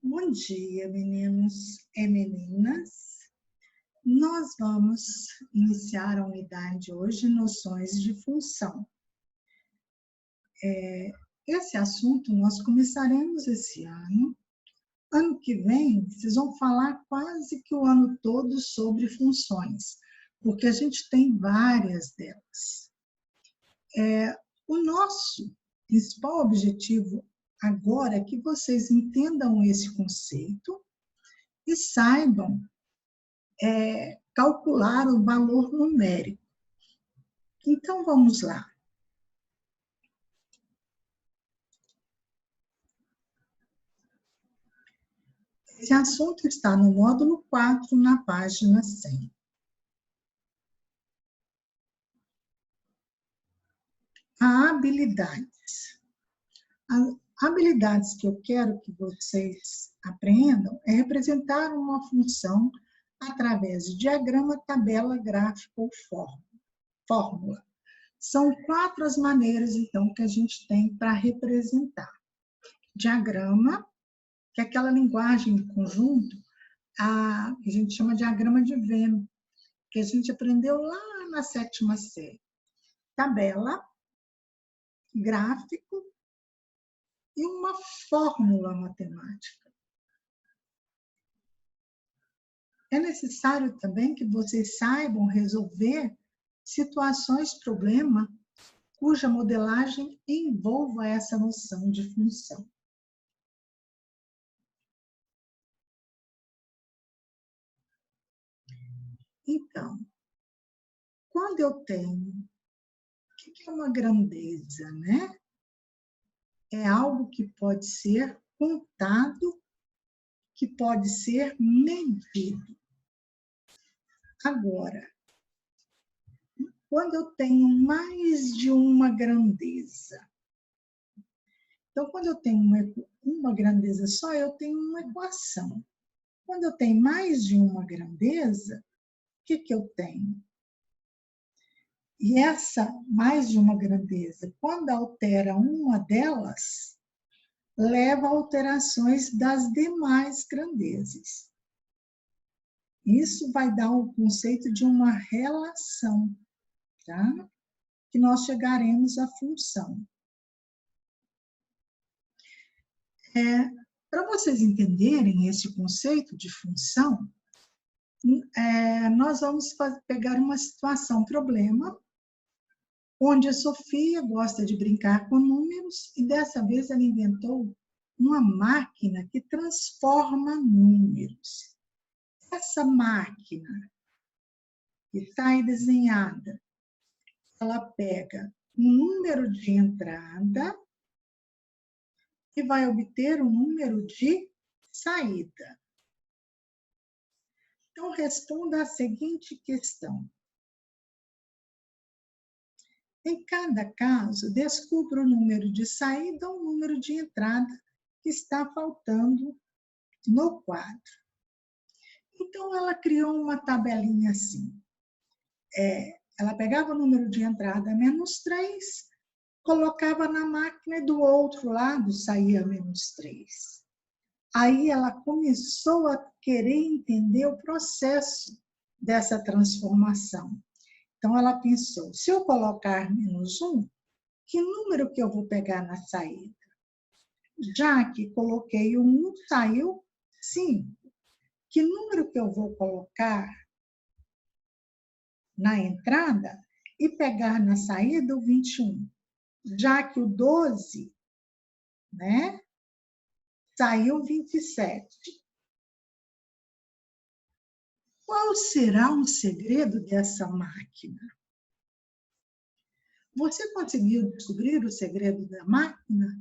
Bom dia, meninos e meninas. Nós vamos iniciar a unidade hoje, noções de função. Esse assunto nós começaremos esse ano. Ano que vem, vocês vão falar quase que o ano todo sobre funções, porque a gente tem várias delas. O nosso principal objetivo agora é que vocês entendam esse conceito e saibam calcular o valor numérico. Então, vamos lá. Esse assunto está no módulo 4, na página 100. Habilidades. As habilidades que eu quero que vocês aprendam é representar uma função através de diagrama, tabela, gráfico ou fórmula. São 4 as maneiras, então, que a gente tem para representar. Diagrama, que é aquela linguagem em conjunto, que a gente chama de diagrama de Venn, que a gente aprendeu lá na 7ª série. Tabela, gráfico e uma fórmula matemática. É necessário também que vocês saibam resolver situações, problema, cuja modelagem envolva essa noção de função. Então, quando eu tenho, o que é uma grandeza, né? É algo que pode ser contado, que pode ser medido. Agora, quando eu tenho mais de uma grandeza, então, quando eu tenho uma grandeza só, eu tenho uma equação. Quando eu tenho mais de uma grandeza, o que eu tenho? E essa mais de uma grandeza, quando altera uma delas, leva a alterações das demais grandezas. Isso vai dar o conceito de uma relação, tá? Que nós chegaremos à função. Para vocês entenderem esse conceito de função, nós vamos pegar uma situação, problema, onde a Sofia gosta de brincar com números e dessa vez ela inventou uma máquina que transforma números. Essa máquina que está aí desenhada, ela pega um número de entrada e vai obter um número de saída. Então, responda a seguinte questão. Em cada caso, descubra o número de saída ou o número de entrada que está faltando no quadro. Então, ela criou uma tabelinha assim. Ela pegava o número de entrada -3, colocava na máquina e do outro lado saía -3. Aí ela começou a querer entender o processo dessa transformação. Então, ela pensou, se eu colocar -1, que número que eu vou pegar na saída? Já que coloquei o 1, saiu 5. Que número que eu vou colocar na entrada e pegar na saída o 21? Já que o 12, né, saiu 27. Qual será o segredo dessa máquina? Você conseguiu descobrir o segredo da máquina?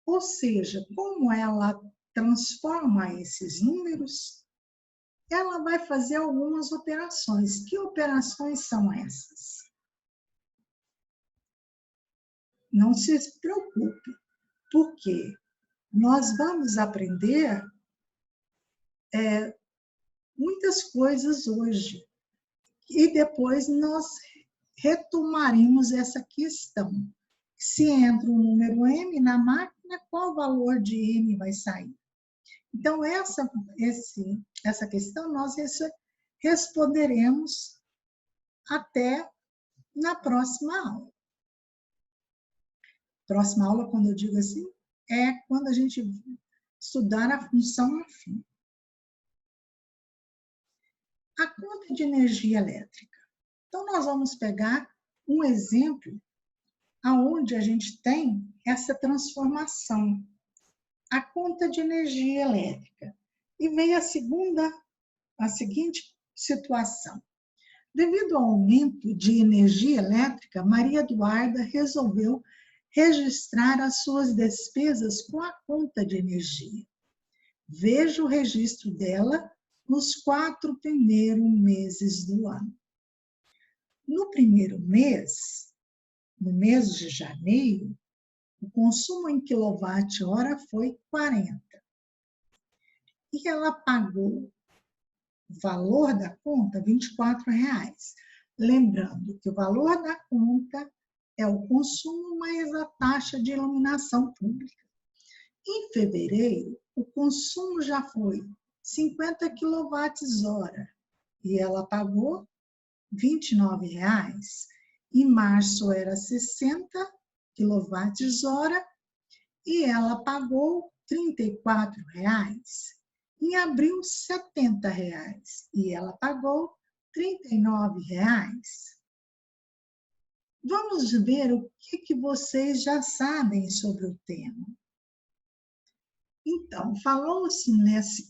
Ou seja, como ela transforma esses números? Ela vai fazer algumas operações. Que operações são essas? Não se preocupe, porque nós vamos aprender muitas coisas hoje. E depois nós retomaremos essa questão. Se entra um número M na máquina, qual valor de M vai sair? Então, essa questão nós responderemos até na próxima aula. Próxima aula, quando eu digo assim, é quando a gente estudar a função afim. A conta de energia elétrica. Então, nós vamos pegar um exemplo onde a gente tem essa transformação. A conta de energia elétrica. E veio a seguinte situação. Devido ao aumento de energia elétrica, Maria Eduarda resolveu registrar as suas despesas com a conta de energia. Veja o registro dela nos 4 primeiros meses do ano. No primeiro mês, no mês de janeiro, o consumo em quilowatt-hora foi 40. E ela pagou o valor da conta, R$ 24,00. Lembrando que o valor da conta é o consumo mais a taxa de iluminação pública. Em fevereiro, o consumo já foi 50 kWh e ela pagou R$ 29,00. Em março era 60 kWh e ela pagou R$ 34,00. Em abril, R$ 70,00 e ela pagou R$ 39,00. Vamos ver o que vocês já sabem sobre o tema. Então, falou-se nessa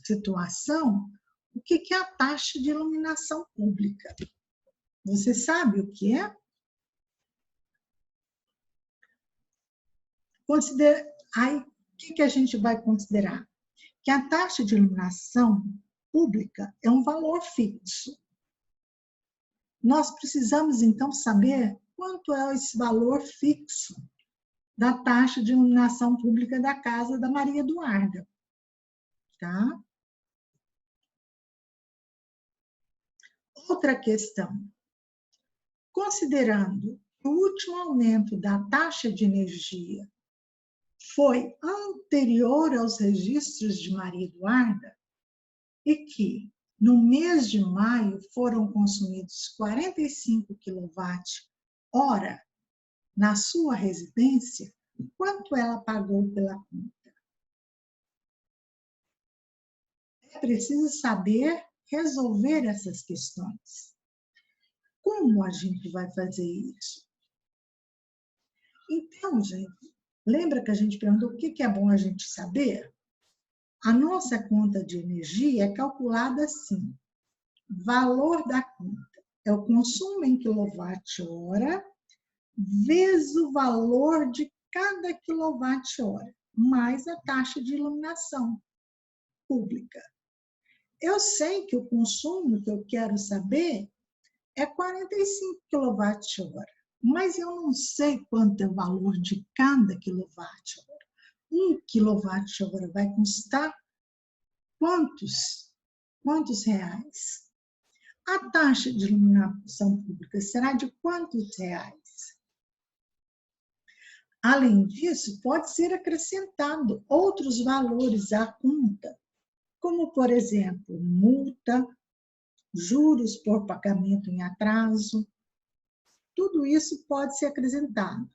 situação o que é a taxa de iluminação pública. Você sabe o que é? Aí, o que a gente vai considerar? Que a taxa de iluminação pública é um valor fixo. Nós precisamos, então, saber quanto é esse valor fixo da taxa de iluminação pública da casa da Maria Eduarda. Tá? Outra questão. Considerando que o último aumento da taxa de energia foi anterior aos registros de Maria Eduarda e que, no mês de maio, foram consumidos 45 kWh na sua residência, quanto ela pagou pela conta? É preciso saber resolver essas questões. Como a gente vai fazer isso? Então, gente, lembra que a gente perguntou o que é bom a gente saber? A nossa conta de energia é calculada assim. Valor da conta é o consumo em quilowatt-hora vezes o valor de cada quilowatt-hora, mais a taxa de iluminação pública. Eu sei que o consumo que eu quero saber é 45 kWh, mas eu não sei quanto é o valor de cada quilowatt-hora. 1 kWh vai custar quantos reais? A taxa de iluminação pública será de quantos reais? Além disso, pode ser acrescentado outros valores à conta, como, por exemplo, multa, juros por pagamento em atraso. Tudo isso pode ser acrescentado.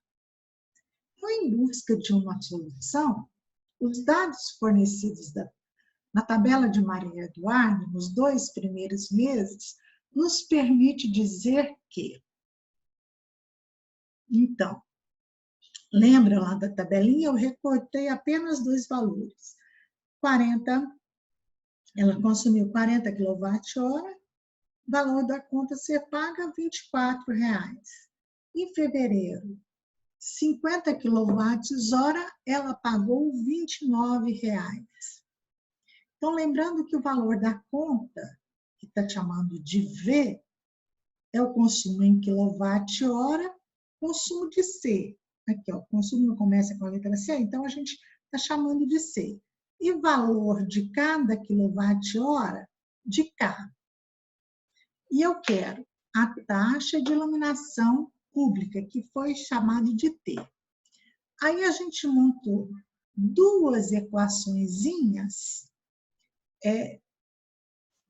Em busca de uma solução, os dados fornecidos na tabela de Maria Eduarda, nos 2 primeiros meses, nos permite dizer que, então, lembra lá da tabelinha? Eu recortei apenas 2 valores. Ela consumiu 40 kWh, valor da conta ser paga R$ 24,00. Em fevereiro, 50 kWh, ela pagou R$ 29,00. Então, lembrando que o valor da conta, que está chamando de V, é o consumo em quilowatt-hora, consumo de C. Aqui, ó, o consumo não começa com a letra C, então a gente está chamando de C. E valor de cada quilowatt-hora de K. E eu quero a taxa de iluminação pública, que foi chamada de T. Aí a gente montou duas equaçõezinhas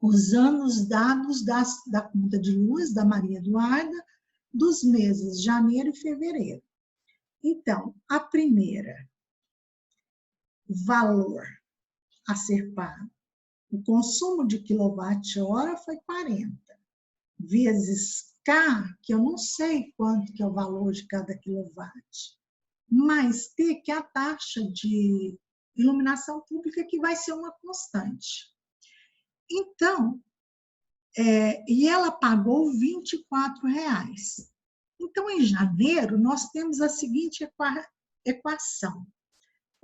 usando os dados da conta de luz da Maria Eduarda dos meses janeiro e fevereiro. Então, a primeira, valor a ser pago. O consumo de quilowatt-hora foi 40, vezes K, que eu não sei quanto que é o valor de cada quilowatt, mais T, que é a taxa de iluminação pública, que vai ser uma constante. Então, e ela pagou R$24. Então, em janeiro, nós temos a seguinte equação.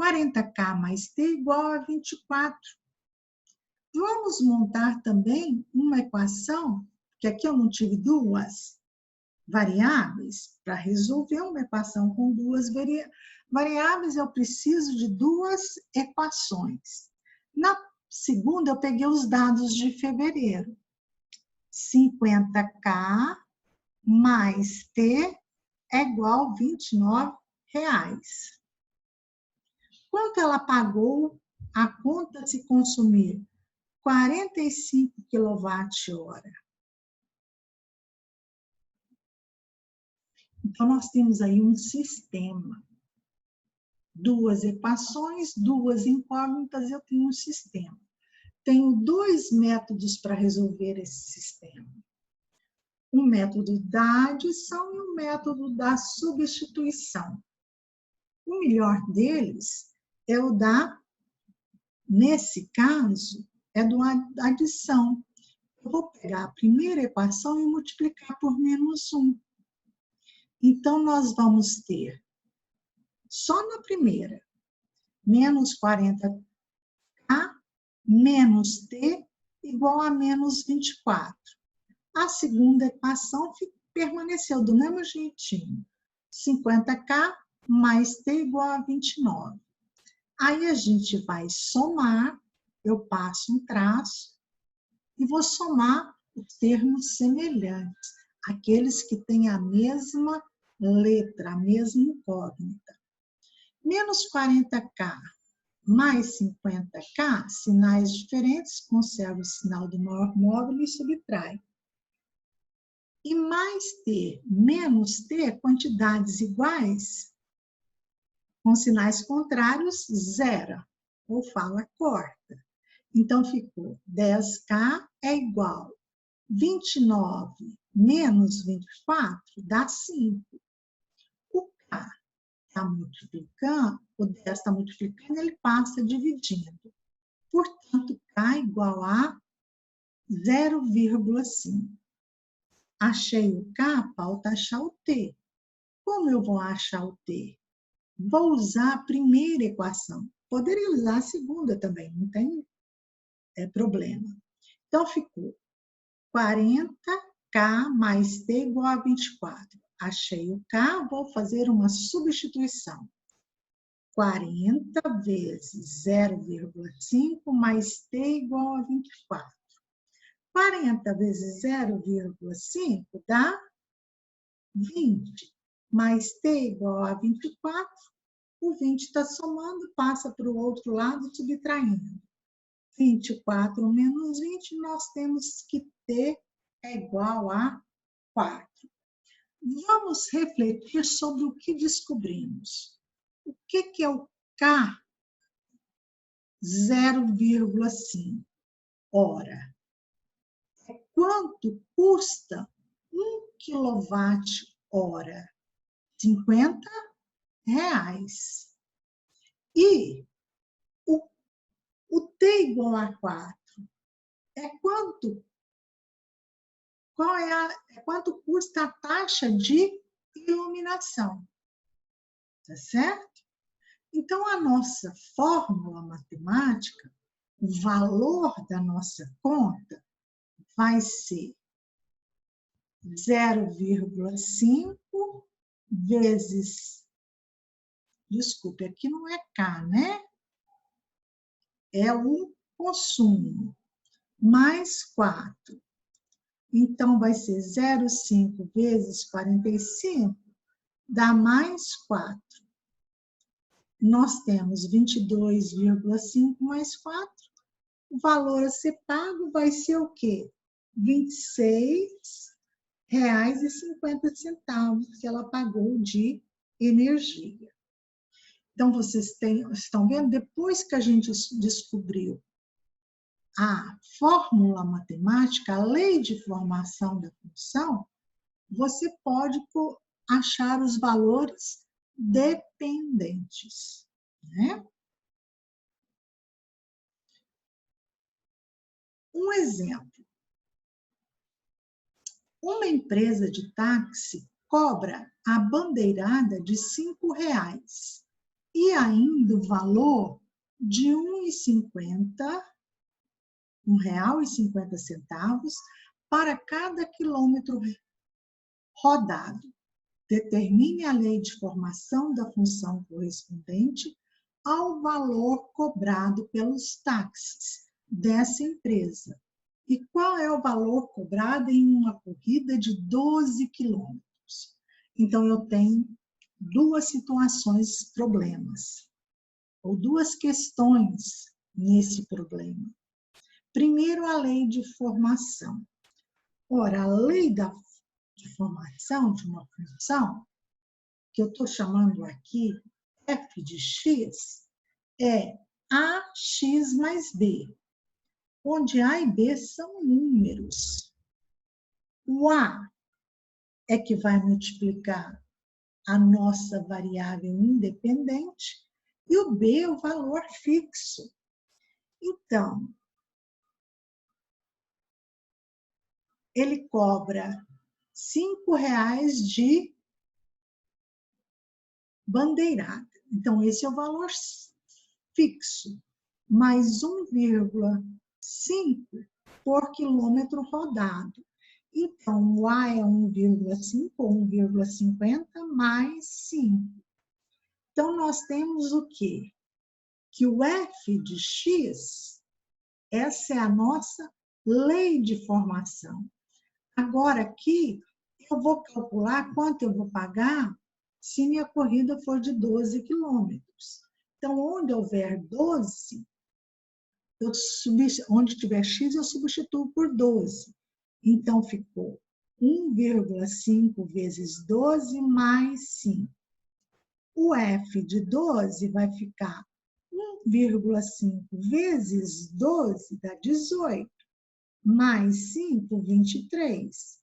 40K mais T igual a 24. Vamos montar também uma equação, que aqui eu não tive duas variáveis. Para resolver uma equação com duas variáveis, eu preciso de duas equações. Na segunda, eu peguei os dados de fevereiro. 50K mais T é igual a R$29. Quanto ela pagou a conta se consumir? 45 kWh. Então, nós temos aí um sistema. Duas equações, duas incógnitas, eu tenho um sistema. Tenho dois métodos para resolver esse sistema. Um método da adição e um método da substituição. O melhor deles é o nesse caso, é do adição. Eu vou pegar a primeira equação e multiplicar por -1. Então, nós vamos ter, só na primeira, menos 40K menos T igual a menos 24. A segunda equação permaneceu do mesmo jeitinho. 50K mais T igual a 29. Aí a gente vai somar, eu passo um traço e vou somar os termos semelhantes, aqueles que têm a mesma letra, a mesma incógnita. Menos 40K mais 50K, sinais diferentes, conserva o sinal do maior módulo e subtrai. E mais T menos T, quantidades iguais, com sinais contrários, zero, ou fala corta. Então, ficou 10K é igual a 29 menos 24, dá 5. O K está multiplicando, o 10 está multiplicando, ele passa dividindo. Portanto, K igual a 0,5. Achei o K, falta achar o T. Como eu vou achar o T? Vou usar a primeira equação. Poderia usar a segunda também, não tem problema. Então, ficou 40K mais T igual a 24. Achei o K, vou fazer uma substituição. 40 vezes 0,5 mais T igual a 24. 40 vezes 0,5 dá 20. Mais T igual a 24. O 20 está somando, passa para o outro lado, subtraindo. 24 menos 20, nós temos que T é igual a 4. Vamos refletir sobre o que descobrimos. O que é o K 0,5? Ora, é quanto custa 1 kWh? 50 reais. E o T igual a 4 é quanto? Quanto custa a taxa de iluminação? Tá certo? Então, a nossa fórmula matemática, o valor da nossa conta, vai ser 0,5 vezes, desculpe, aqui não é K, né? É o consumo, mais 4. Então, vai ser 0,5 vezes 45, dá mais 4. nós temos 22,5 mais 4. O valor a ser pago vai ser o quê? R$ 26,50 que ela pagou de energia. Então, vocês estão vendo? Depois que a gente descobriu a fórmula matemática, a lei de formação da função, você pode achar os valores dependentes, né? Um exemplo. Uma empresa de táxi cobra a bandeirada de R$ 5,00 e ainda o valor de R$ 1,50 para cada quilômetro rodado. Determine a lei de formação da função correspondente ao valor cobrado pelos táxis dessa empresa. E qual é o valor cobrado em uma corrida de 12 quilômetros? Então, eu tenho duas situações, problemas, ou duas questões nesse problema. Primeiro, a lei de formação. Ora, a lei de formação de uma função, que eu estou chamando aqui f de x, é ax mais b, onde a e b são números. O a é que vai multiplicar a nossa variável independente e o b é o valor fixo. Então, ele cobra R$ 5,00 de bandeirada. Então, esse é o valor fixo, mais 1,5 por quilômetro rodado. Então, o A é 1,5 ou 1,50 mais 5. Então, nós temos o quê? Que o f de x, essa é a nossa lei de formação. Agora, aqui, eu vou calcular quanto eu vou pagar se minha corrida for de 12 quilômetros. Então, onde houver 12, onde tiver x, eu substituo por 12. Então, ficou 1,5 vezes 12 mais 5. O f de 12 vai ficar 1,5 vezes 12 dá 18, mais 5, 23.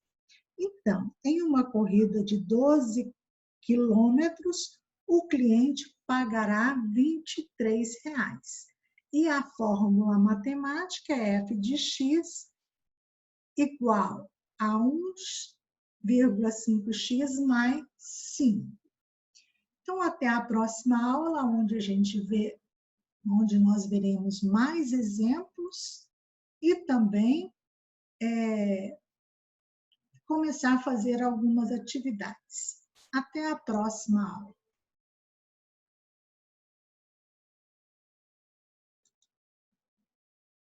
Então, em uma corrida de 12 quilômetros, o cliente pagará R$ 23,00. E a fórmula matemática é f de x igual a 1,5x mais 5. Então, até a próxima aula, onde nós veremos mais exemplos e também começar a fazer algumas atividades. Até a próxima aula.